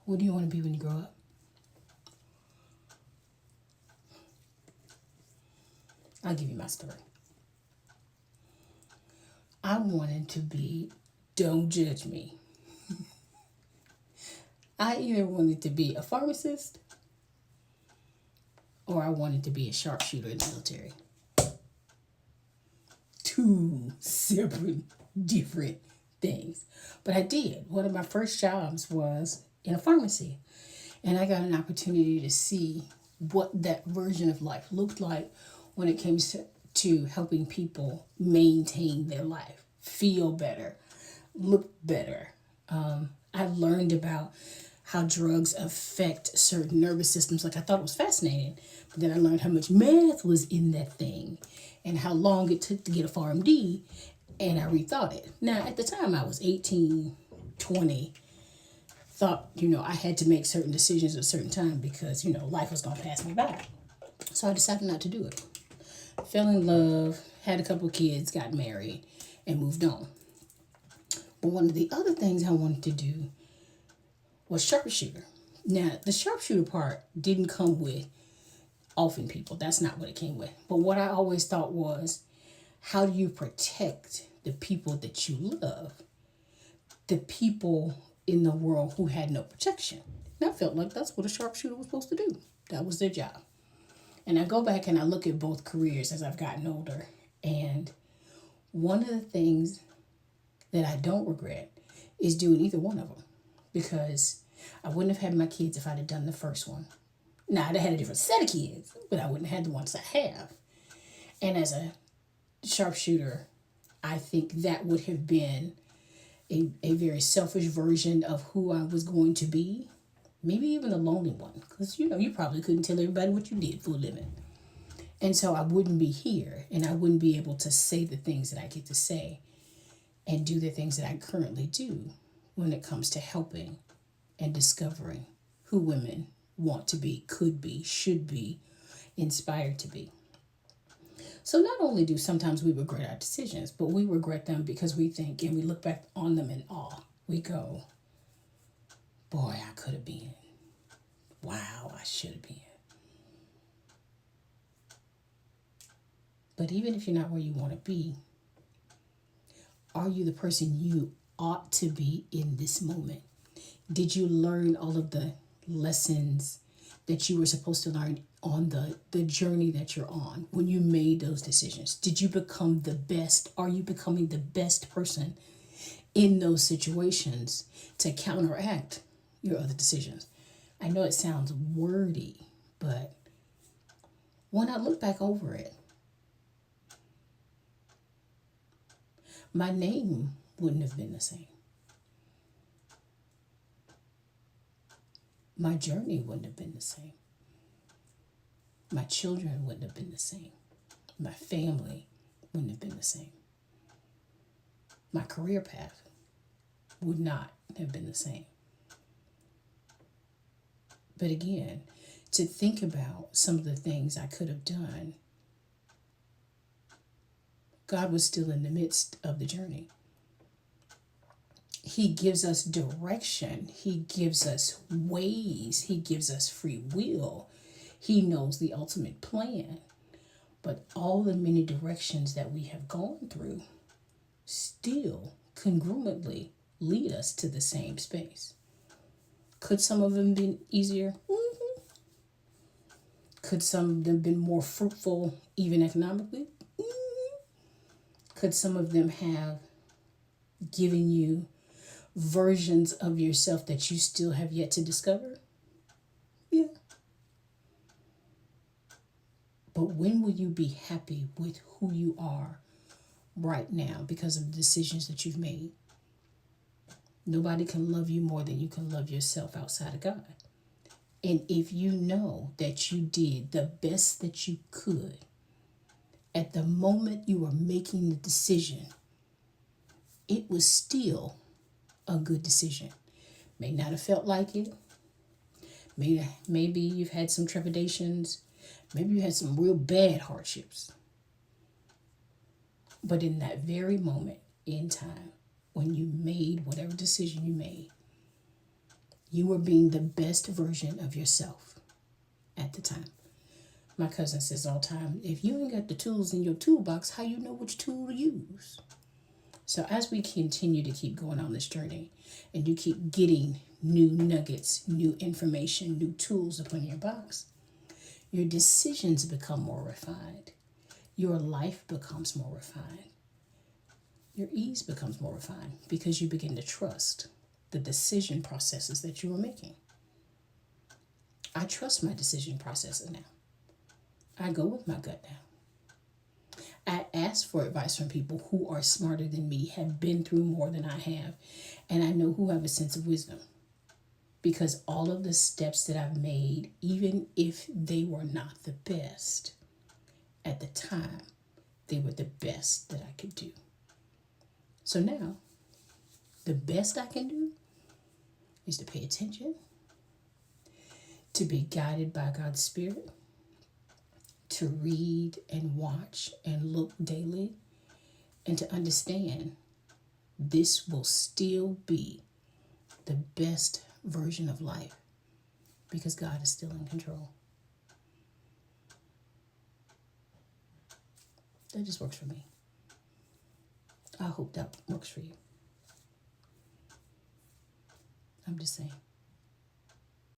What do you want to be when you grow up? I'll give you my story. I wanted to be, don't judge me, I either wanted to be a pharmacist or I wanted to be a sharpshooter in the military. Two separate, different things. But I did. One of my first jobs was in a pharmacy. And I got an opportunity to see what that version of life looked like when it came to helping people maintain their life, feel better, look better. I learned about how drugs affect certain nervous systems. Like I thought it was fascinating, but then I learned how much math was in that thing, and how long it took to get a PharmD, and I rethought it. Now at the time I was 18, 20, thought I had to make certain decisions at a certain time because life was gonna pass me by. So I decided not to do it. Fell in love, had a couple kids, got married, and moved on. But one of the other things I wanted to do was sharpshooter. Now, the sharpshooter part didn't come with offing people. That's not what it came with. But what I always thought was, how do you protect the people that you love? The people in the world who had no protection. And I felt like that's what a sharpshooter was supposed to do. That was their job. And I go back and I look at both careers as I've gotten older. And one of the things that I don't regret is doing either one of them, because I wouldn't have had my kids if I'd have done the first one. Now, I'd have had a different set of kids, but I wouldn't have had the ones I have. And as a sharpshooter, I think that would have been a very selfish version of who I was going to be. Maybe even a lonely one, because you probably couldn't tell everybody what you did for a living. And so I wouldn't be here, and I wouldn't be able to say the things that I get to say and do the things that I currently do when it comes to helping and discovering who women want to be, could be, should be, inspired to be. So not only do sometimes we regret our decisions, but we regret them because we think and we look back on them in awe. We go, boy, I could have been. Wow, I should have been. But even if you're not where you want to be, are you the person you ought to be in this moment? Did you learn all of the lessons that you were supposed to learn on the journey that you're on when you made those decisions? Did you become the best? Are you becoming the best person in those situations to counteract your other decisions? I know it sounds wordy, but when I look back over it, my name wouldn't have been the same. My journey wouldn't have been the same. My children wouldn't have been the same. My family wouldn't have been the same. My career path would not have been the same. But again, to think about some of the things I could have done, God was still in the midst of the journey. He gives us direction. He gives us ways. He gives us free will. He knows the ultimate plan. But all the many directions that we have gone through still congruently lead us to the same space. Could some of them be easier? Mm-hmm. Could some of them been more fruitful, even economically? Mm-hmm. Could some of them have given you versions of yourself that you still have yet to discover? Yeah. But when will you be happy with who you are right now because of the decisions that you've made? Nobody can love you more than you can love yourself outside of God. And if you know that you did the best that you could at the moment you were making the decision, it was still a good decision. May not have felt like it. Maybe you've had some trepidations. Maybe you had some real bad hardships. But in that very moment in time, when you made whatever decision you made, You were being the best version of yourself at the time. My cousin says all the time, if you ain't got the tools in your toolbox, how you know which tool to use? So as we continue to keep going on this journey and you keep getting new nuggets, new information, new tools to put in your box, your decisions become more refined. Your life becomes more refined. Your ease becomes more refined because you begin to trust the decision processes that you are making. I trust my decision processes now. I go with my gut now. I ask for advice from people who are smarter than me, have been through more than I have, and I know who have a sense of wisdom. Because all of the steps that I've made, even if they were not the best at the time, they were the best that I could do. So now, the best I can do is to pay attention, to be guided by God's Spirit, to read and watch and look daily, and to understand this will still be the best version of life because God is still in control. That just works for me. I hope that works for you. I'm just saying.